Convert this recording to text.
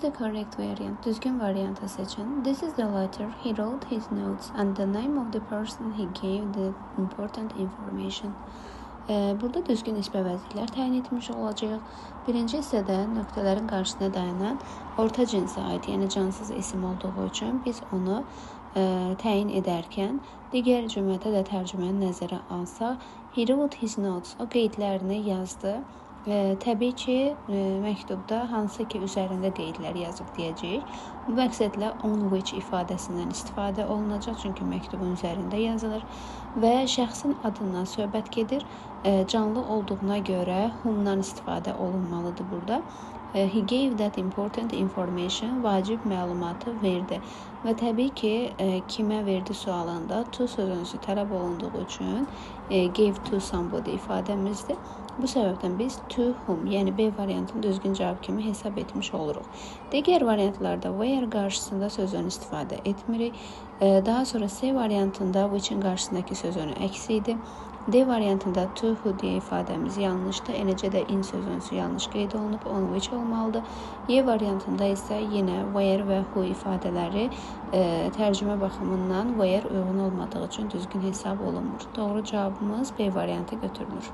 The correct variant. Düzgün variantı seçin. This is the letter. He wrote his notes and the name of the person he gave the important information. Burada düzgün ism və vəzifələr təyin etmiş olacağıq. Birinci hissədə nöqtələrin qarşısına dayanan orta cinsə aid, yəni cansız isim olduğu üçün biz onu təyin edərkən digər cümlədə də tərcüməni nəzərə alsaq, he wrote his notes, o qeydlərini yazdı. Təbii ki, məktubda hansı ki üzərində qeydlər yazıb deyəcəyik. Bu məqsədlə on which ifadəsindən istifadə olunacaq, çünki məktubun üzərində yazılır və şəxsin adından söhbət gedir. Canlı olduğuna görə whomdan istifadə olunmalıdır burada. He gave that important information, vacib məlumatı verdi. Və təbii ki, kimə verdi sualında to sözünüzü tələb olunduğu üçün gave to somebody ifadəmizdir. Bu səbəbdən biz to whom, yəni B variantını düzgün cavab kimi hesab etmiş oluruq. Digər variantlarda where qarşısında sözünü istifadə etmirik. Daha sonra C variantında which'in qarşısındakı sözünü əksi idi. D variantında to who deyə ifadəmiz yanlışdır. Eləcə də in sözünüzü yanlış qeyd olunub, on which olmalıdır. Y variantında isə yenə where və who ifadələri tərcümə baxımından where uyğun olmadığı üçün düzgün hesab olunmur. Doğru cavabımız B variantı götürülür.